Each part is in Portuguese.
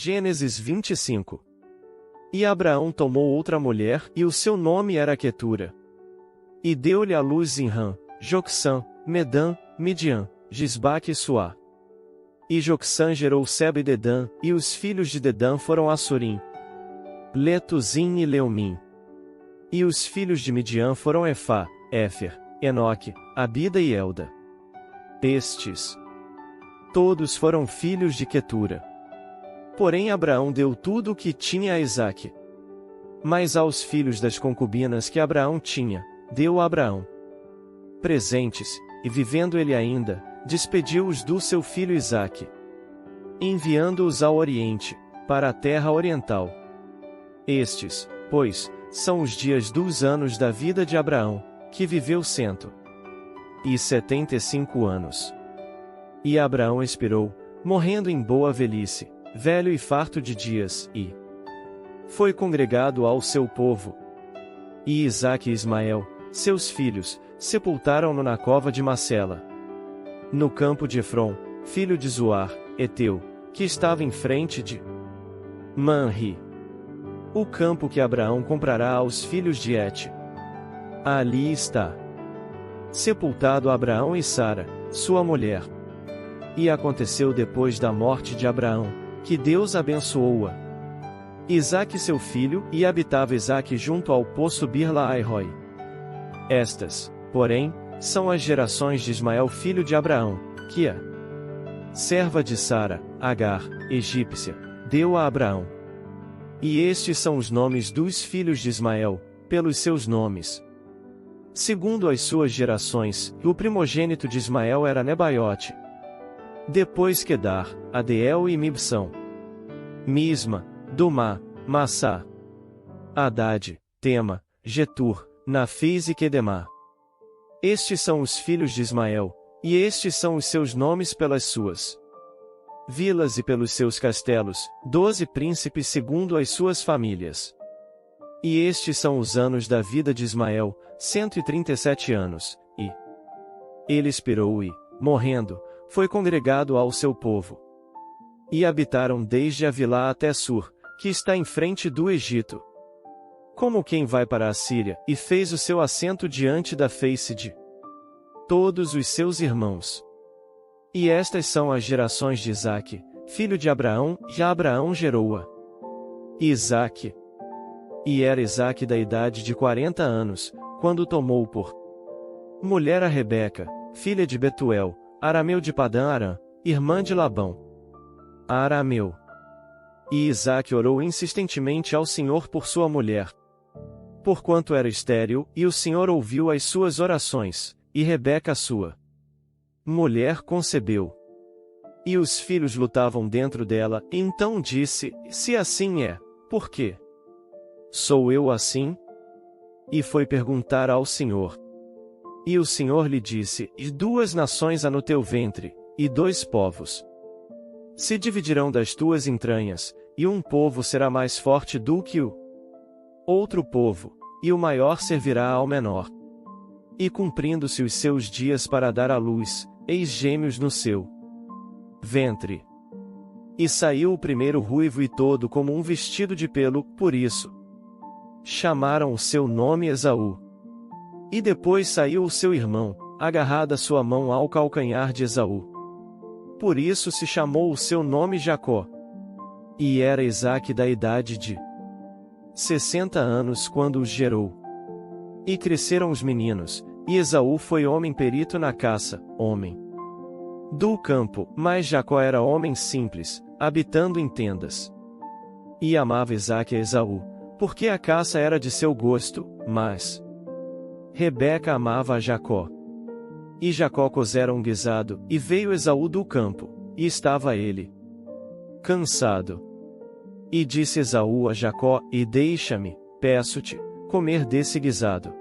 Gênesis 25. E Abraão tomou outra mulher, e o seu nome era Quetura. E deu-lhe à luz Zinrã, Jocsã, Medã, Midian, Gisbaque e Suá. E Jocsã gerou Seba e Dedã, e os filhos de Dedã foram Assurim, Letuzim e Leumim. E os filhos de Midian foram Efá, Éfer, Enoque, Abida e Elda. Estes todos foram filhos de Quetura. Porém Abraão deu tudo o que tinha a Isaque. Mas aos filhos das concubinas que Abraão tinha, deu a Abraão presentes, e vivendo ele ainda, despediu-os do seu filho Isaque, enviando-os ao oriente, para a terra oriental. Estes, pois, são os dias dos anos da vida de Abraão, que viveu 175 anos. E Abraão expirou, morrendo em boa velhice, velho e farto de dias, e foi congregado ao seu povo. E Isaque e Ismael, seus filhos, sepultaram-no na cova de Macela, no campo de Efron, filho de Zoar, Eteu, que estava em frente de Manri, o campo que Abraão comprará aos filhos de Et. Ali está sepultado Abraão e Sara, sua mulher. E aconteceu depois da morte de Abraão, que Deus abençoou-a Isaque seu filho, e habitava Isaque junto ao poço Birla-ai-roi. Estas, porém, são as gerações de Ismael filho de Abraão, que a serva de Sara, Agar, egípcia, deu a Abraão. E estes são os nomes dos filhos de Ismael, pelos seus nomes, segundo as suas gerações. O primogênito de Ismael era Nebaiote. Depois Quedar, Adeel e Mibsão, Misma, Dumá, Massá, Haddad, Tema, Getur, Nafis e Quedemá. Estes são os filhos de Ismael, e estes são os seus nomes pelas suas vilas e pelos seus castelos, 12 príncipes segundo as suas famílias. E estes são os anos da vida de Ismael, 137 anos, e ele expirou e, morrendo, foi congregado ao seu povo. E habitaram desde Avilá até Sur, que está em frente do Egito, como quem vai para a Síria, e fez o seu assento diante da face de todos os seus irmãos. E estas são as gerações de Isaque, filho de Abraão, e Abraão gerou-a Isaque. E era Isaque da idade de 40 anos, quando tomou por mulher a Rebeca, filha de Betuel, arameu de Padã-Arã, irmã de Labão, arameu. E Isaque orou insistentemente ao Senhor por sua mulher, porquanto era estéril, e o Senhor ouviu as suas orações, e Rebeca sua mulher concebeu. E os filhos lutavam dentro dela, então disse, se assim é, por quê? Sou eu assim? E foi perguntar ao Senhor. E o Senhor lhe disse, e 2 nações há no teu ventre, e 2 povos se dividirão das tuas entranhas, e um povo será mais forte do que o outro povo, e o maior servirá ao menor. E cumprindo-se os seus dias para dar à luz, eis gêmeos no seu ventre. E saiu o primeiro ruivo e todo como um vestido de pelo, por isso chamaram o seu nome Esaú. E depois saiu o seu irmão, agarrada sua mão ao calcanhar de Esaú. Por isso se chamou o seu nome Jacó. E era Isaque da idade de 60 anos quando os gerou. E cresceram os meninos, e Esaú foi homem perito na caça, homem do campo, mas Jacó era homem simples, habitando em tendas. E amava Isaque a Esaú, porque a caça era de seu gosto, mas Rebeca amava a Jacó. E Jacó cozera um guisado, e veio Esaú do campo, e estava ele cansado. E disse Esaú a Jacó, e deixa-me, peço-te, comer desse guisado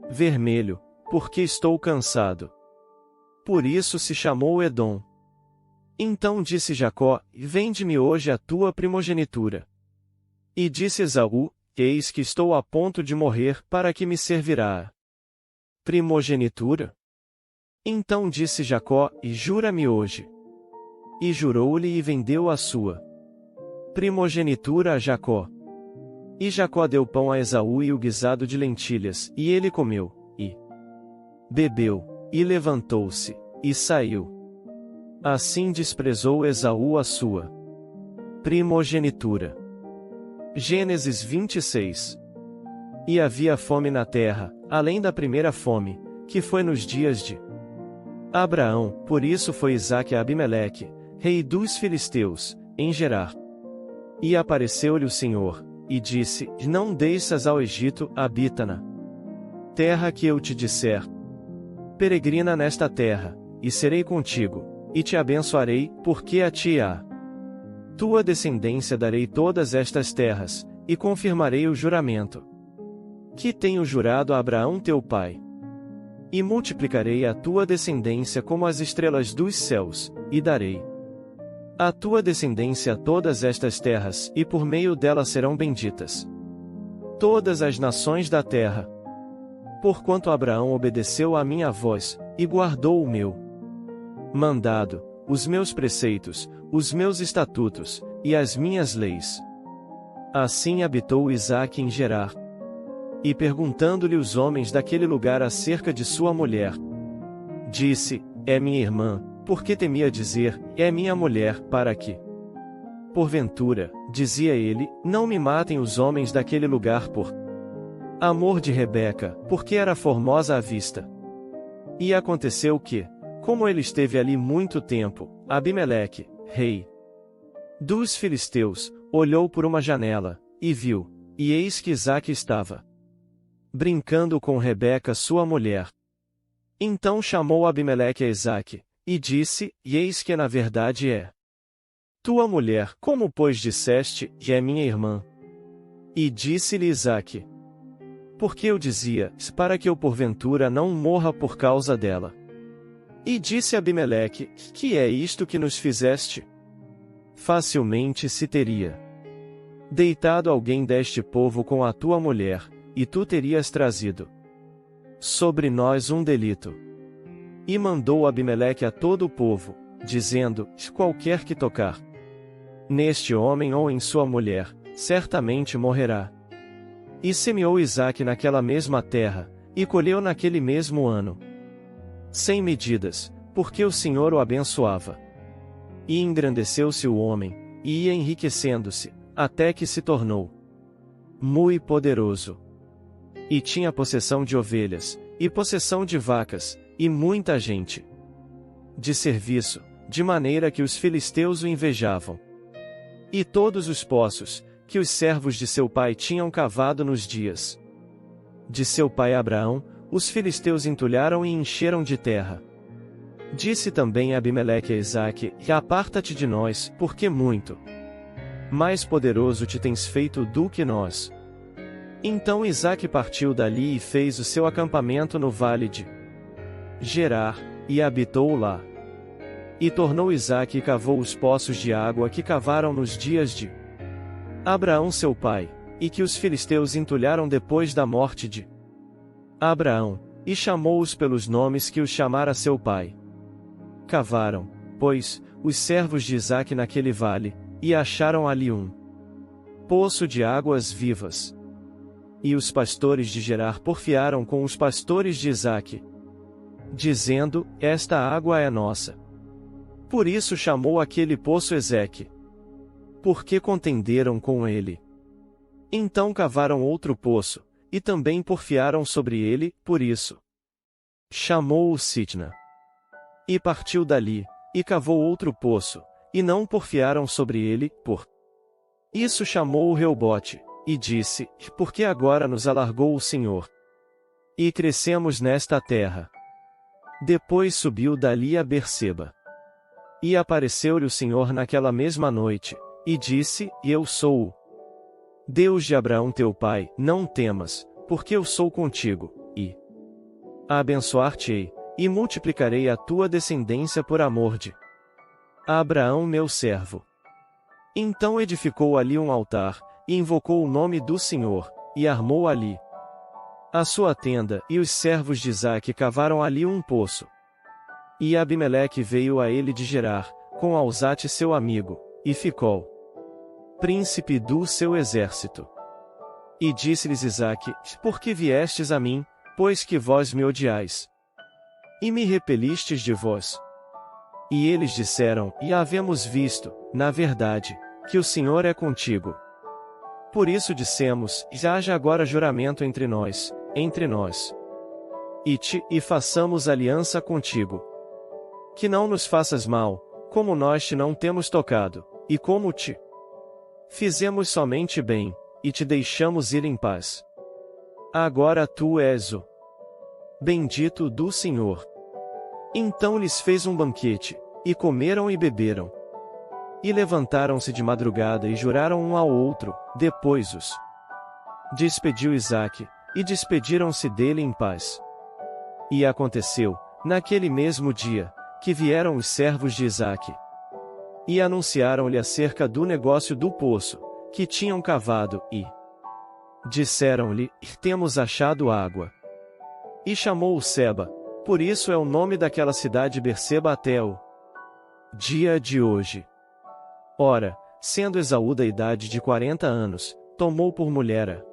vermelho, porque estou cansado. Por isso se chamou Edom. Então disse Jacó, vende-me hoje a tua primogenitura. E disse Esaú, eis que estou a ponto de morrer, para que me servirá a primogenitura? Então disse Jacó, e jura-me hoje. E jurou-lhe e vendeu a sua Primogenitura a Jacó. E Jacó deu pão a Esaú e o guisado de lentilhas, e ele comeu, e bebeu, e levantou-se, e saiu. Assim desprezou Esaú a sua primogenitura. Gênesis 26. E havia fome na terra, além da primeira fome, que foi nos dias de Abraão, por isso foi Isaque a Abimeleque, rei dos filisteus, em Gerar. E apareceu-lhe o Senhor, e disse: Não desças ao Egito, habita-na terra que eu te disser. Peregrina nesta terra, e serei contigo, e te abençoarei, porque a ti a tua descendência darei todas estas terras, e confirmarei o juramento que tenho jurado a Abraão teu pai. E multiplicarei a tua descendência como as estrelas dos céus, e darei à tua descendência todas estas terras, e por meio dela serão benditas todas as nações da terra. Porquanto Abraão obedeceu à minha voz, e guardou o meu mandado, os meus preceitos, os meus estatutos, e as minhas leis. Assim habitou Isaque em Gerar. E perguntando-lhe os homens daquele lugar acerca de sua mulher, disse: É minha irmã, porque temia dizer: É minha mulher, para que porventura, dizia ele, não me matem os homens daquele lugar por amor de Rebeca, porque era formosa à vista. E aconteceu que, como ele esteve ali muito tempo, Abimeleque, rei dos filisteus, olhou por uma janela, e viu, e eis que Isaque estava brincando com Rebeca sua mulher. Então chamou Abimeleque a Isaque, e disse: E eis que na verdade é tua mulher, como pois disseste, que é minha irmã? E disse-lhe Isaque: Porque eu dizia, para que eu porventura não morra por causa dela. E disse Abimeleque: Que é isto que nos fizeste? Facilmente se teria deitado alguém deste povo com a tua mulher, e tu terias trazido sobre nós um delito. E mandou Abimeleque a todo o povo, dizendo: Qualquer que tocar neste homem ou em sua mulher, certamente morrerá. E semeou Isaque naquela mesma terra, e colheu naquele mesmo ano, sem medidas, porque o Senhor o abençoava. E engrandeceu-se o homem, e ia enriquecendo-se, até que se tornou muito poderoso. E tinha possessão de ovelhas, e possessão de vacas, e muita gente de serviço, de maneira que os filisteus o invejavam. E todos os poços, que os servos de seu pai tinham cavado nos dias de seu pai Abraão, os filisteus entulharam e encheram de terra. Disse também Abimeleque a Isaque: Aparta-te de nós, porque muito mais poderoso te tens feito do que nós. Então Isaque partiu dali e fez o seu acampamento no vale de Gerar, e habitou lá. E tornou Isaque e cavou os poços de água que cavaram nos dias de Abraão seu pai, e que os filisteus entulharam depois da morte de Abraão, e chamou-os pelos nomes que os chamara seu pai. Cavaram, pois, os servos de Isaque naquele vale, e acharam ali um poço de águas vivas. E os pastores de Gerar porfiaram com os pastores de Isaque, dizendo: Esta água é nossa. Por isso chamou aquele poço Ezeque, porque contenderam com ele. Então cavaram outro poço, e também porfiaram sobre ele, por isso chamou-o Sitna. E partiu dali, e cavou outro poço, e não porfiaram sobre ele, por isso chamou-o Reobote, e disse: Porque agora nos alargou o Senhor, e crescemos nesta terra. Depois subiu dali a Berseba. E apareceu-lhe o Senhor naquela mesma noite, e disse: Eu sou o Deus de Abraão teu pai, não temas, porque eu sou contigo, e abençoar-te-ei, e multiplicarei a tua descendência por amor de Abraão meu servo. Então edificou ali um altar, e invocou o nome do Senhor, e armou ali a sua tenda, e os servos de Isaque cavaram ali um poço. E Abimeleque veio a ele de Gerar, com Alzate seu amigo, e Ficol, príncipe do seu exército. E disse-lhes Isaque: Por que viestes a mim, pois que vós me odiais? E me repelistes de vós? E eles disseram: E havemos visto, na verdade, que o Senhor é contigo. Por isso dissemos: Haja agora juramento entre nós, e façamos aliança contigo. Que não nos faças mal, como nós te não temos tocado, e como te fizemos somente bem, e te deixamos ir em paz. Agora tu és o bendito do Senhor. Então lhes fez um banquete, e comeram e beberam. E levantaram-se de madrugada e juraram um ao outro, depois os despediu Isaque, e despediram-se dele em paz. E aconteceu, naquele mesmo dia, que vieram os servos de Isaque. E anunciaram-lhe acerca do negócio do poço, que tinham cavado, e disseram-lhe: Temos achado água. E chamou-o Seba, por isso é o nome daquela cidade Berseba até o dia de hoje. Ora, sendo Esaú da idade de 40 anos, tomou por mulher a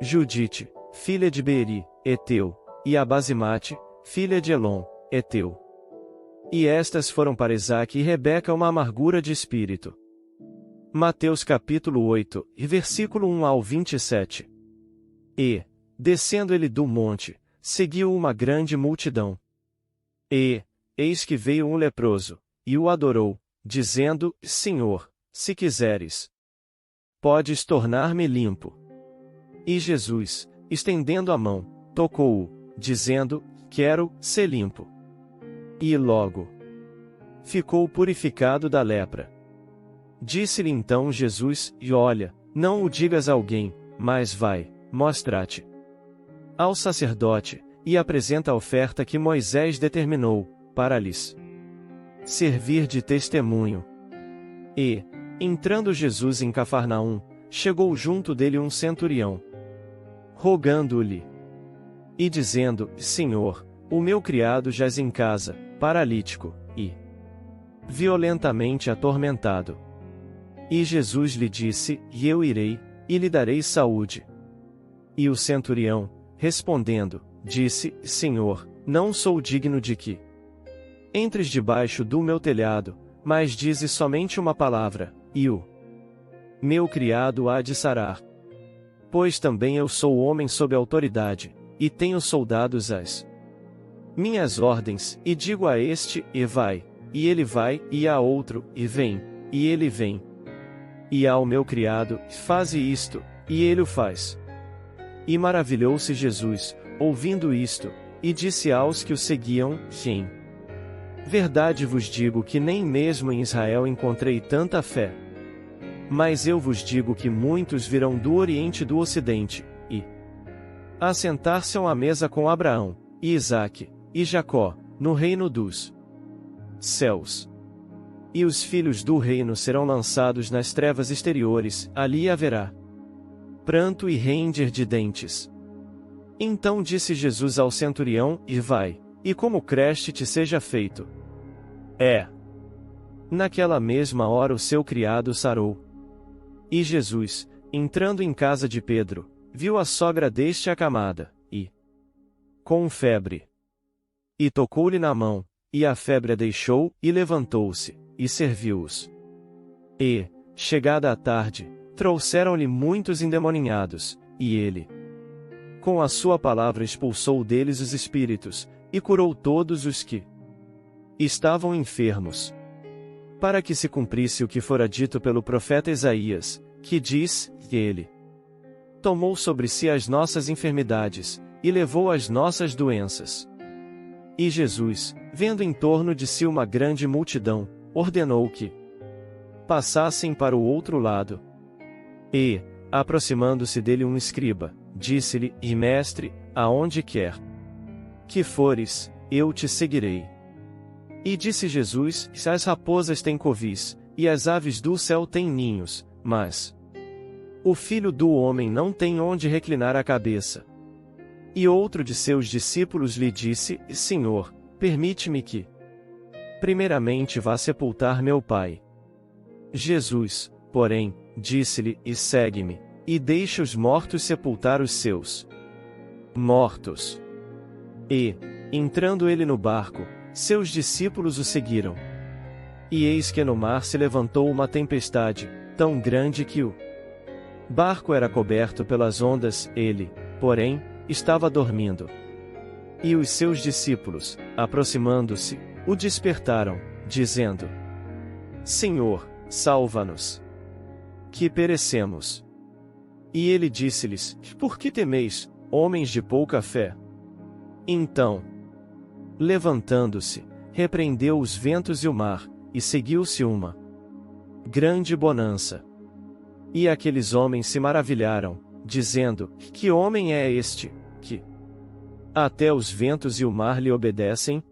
Judite, filha de Beeri, Eteu, e a Basimate, filha de Elon, Eteu. E estas foram para Isaque e Rebeca uma amargura de espírito. Mateus capítulo 8, versículo 1 ao 27. E, descendo ele do monte, seguiu uma grande multidão. E, eis que veio um leproso, e o adorou, dizendo: Senhor, se quiseres, podes tornar-me limpo. E Jesus, estendendo a mão, tocou-o, dizendo: Quero ser limpo. E logo ficou purificado da lepra. Disse-lhe então Jesus: E olha, não o digas a alguém, mas vai, mostra-te ao sacerdote, e apresenta a oferta que Moisés determinou, para lhes servir de testemunho. E, entrando Jesus em Cafarnaum, chegou junto dele um centurião, rogando-lhe e dizendo: Senhor, o meu criado jaz em casa, paralítico, e violentamente atormentado. E Jesus lhe disse: E eu irei, e lhe darei saúde. E o centurião, respondendo, disse: Senhor, não sou digno de que entres debaixo do meu telhado, mas dize somente uma palavra, e o meu criado há de sarar. Pois também eu sou homem sob autoridade, e tenho soldados às minhas ordens, e digo a este: E vai, e ele vai, e a outro: E vem, e ele vem. E ao meu criado: Faze isto, e ele o faz. E maravilhou-se Jesus, ouvindo isto, e disse aos que o seguiam: Em verdade vos digo que nem mesmo em Israel encontrei tanta fé. Mas eu vos digo que muitos virão do Oriente e do Ocidente, e assentar-se à mesa com Abraão, e Isaque, e Jacó, no reino dos céus. E os filhos do reino serão lançados nas trevas exteriores, ali haverá pranto e ranger de dentes. Então disse Jesus ao centurião: E vai, e como creste te seja feito. Naquela mesma hora o seu criado sarou. E Jesus, entrando em casa de Pedro, viu a sogra deste acamada, e com febre. E tocou-lhe na mão, e a febre a deixou, e levantou-se, e serviu-os. E, chegada a tarde, trouxeram-lhe muitos endemoninhados, e ele, com a sua palavra expulsou deles os espíritos, e curou todos os que estavam enfermos. Para que se cumprisse o que fora dito pelo profeta Isaías, que diz: Ele tomou sobre si as nossas enfermidades, e levou as nossas doenças. E Jesus, vendo em torno de si uma grande multidão, ordenou que passassem para o outro lado. E, aproximando-se dele um escriba, disse-lhe: E mestre, aonde quer que fores, eu te seguirei. E disse Jesus: As raposas têm covis, e as aves do céu têm ninhos, mas o Filho do Homem não tem onde reclinar a cabeça. E outro de seus discípulos lhe disse: Senhor, permite-me que primeiramente vá sepultar meu pai. Jesus, porém, disse-lhe: E segue-me, e deixa os mortos sepultar os seus mortos. E, entrando ele no barco, seus discípulos o seguiram. E eis que no mar se levantou uma tempestade, tão grande que o barco era coberto pelas ondas, ele, porém, estava dormindo. E os seus discípulos, aproximando-se, o despertaram, dizendo: Senhor, salva-nos, que perecemos. E ele disse-lhes: Por que temeis, homens de pouca fé? Então, levantando-se, repreendeu os ventos e o mar, e seguiu-se uma grande bonança. E aqueles homens se maravilharam, dizendo: Que homem é este, que até os ventos e o mar lhe obedecem?